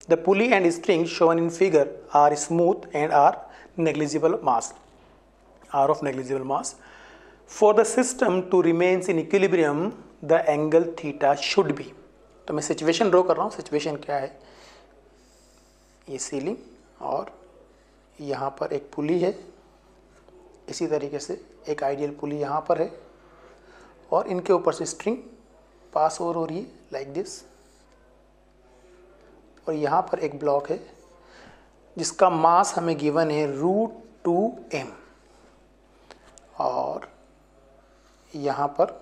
The pulley and string shown in figure are smooth and are negligible mass, are of negligible mass. For the system to remains in equilibrium, the angle theta should be. तो मैं situation draw कर रहा हूँ. Situation क्या है? ये ceiling और यहाँ पर एक पुली है. इसी तरीके से एक आइडियल पुली यहाँ पर है और इनके ऊपर से स्ट्रिंग पास ओवर हो रही है लाइक दिस. और यहाँ पर एक ब्लॉक है जिसका मास हमें गिवन है √2m और यहाँ पर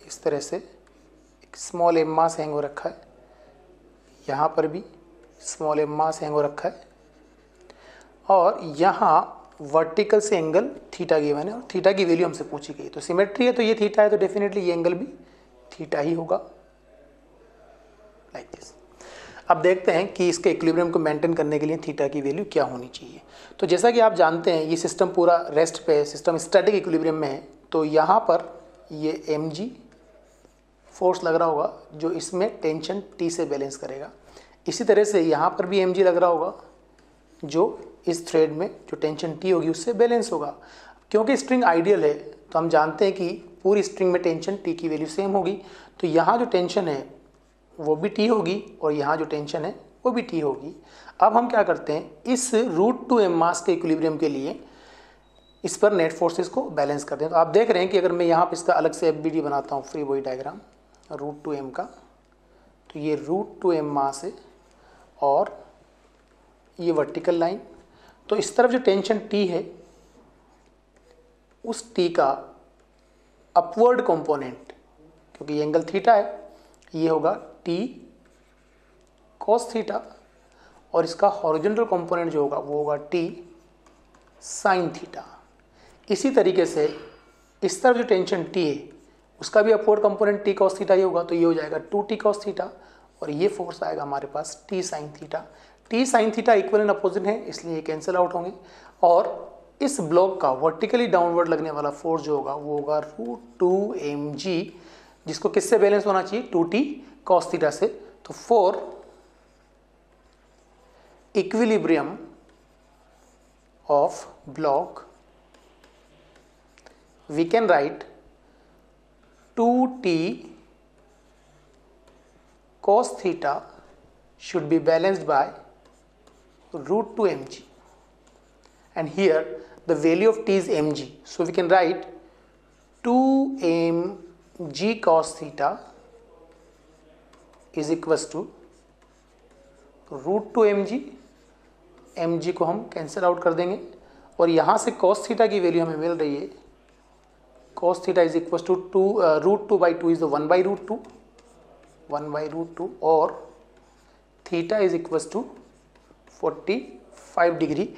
इस तरह से एक स्मॉल m मास हैंग हो रखा है. यहाँ पर भी स्मॉल m मास हैंग हो रखा है और यहाँ वर्टिकल से एंगल थीटा गिवन है और थीटा की वैल्यू हमसे पूछी गई. तो सिमेट्री है तो ये थीटा है तो डेफिनेटली ये एंगल भी थीटा ही होगा लाइक दिस. अब देखते हैं कि इसके इक्विलिब्रियम को मेंटेन करने के लिए थीटा की वैल्यू क्या होनी चाहिए. तो जैसा कि आप जानते हैं ये सिस्टम पूरा रेस्ट पे है, सिस्टम स्टैटिक इक्विलिब्रियम में है. तो यहाँ पर ये mg फोर्स लग रहा होगा जो इसमें टेंशन T से बैलेंस करेगा. इसी तरह से यहाँ पर भी mg लग रहा होगा जो इस थ्रेड में जो टेंशन T होगी उससे बैलेंस होगा. क्योंकि स्ट्रिंग आइडियल है तो हम जानते हैं कि पूरी स्ट्रिंग में टेंशन T की वैल्यू सेम होगी. तो यहाँ जो टेंशन है वो भी T होगी और यहाँ जो टेंशन है वो भी T होगी. अब हम क्या करते हैं, इस √2m मास के इक्विलिब्रियम के लिए इस पर नेट फोर्सेस को बैलेंस करते हैं. तो आप देख रहे हैं कि अगर मैं यहाँ पर इसका अलग से FBD बनाता हूँ, फ्री बॉडी डायग्राम √2m का, तो ये √2m मास है और ये वर्टिकल लाइन. तो इस तरफ जो टेंशन T है उस T का अपवर्ड कंपोनेंट, क्योंकि ये एंगल थीटा है, ये होगा T cos थीटा और इसका हॉरिजॉन्टल कंपोनेंट जो होगा वो होगा T sin थीटा. इसी तरीके से इस तरफ जो टेंशन T है उसका भी upward component T cos theta ही होगा. तो ये हो जाएगा 2T cos थीटा और ये फोर्स आएगा हमारे पास T sin theta. T sin theta equal and opposite है इसलिए ये कैंसिल आउट होंगे और इस ब्लॉक का वर्टिकली डाउनवर्ड लगने वाला फोर्स जो होगा वो होगा √2mg, जिसको किससे बैलेंस होना चाहिए? 2T cos थीटा से. तो for equilibrium of block we can write 2T cos theta should be balanced by √2mg, and here the value of T is mg, so we can write 2mg cos theta is equals to √2mg. mg को हम cancel out कर देंगे और यहाँ से cos theta की value हमें मिल रही है. cos theta is equals to √2/2 is the 1/√2, 1/√2 और theta is equals to 45 degree.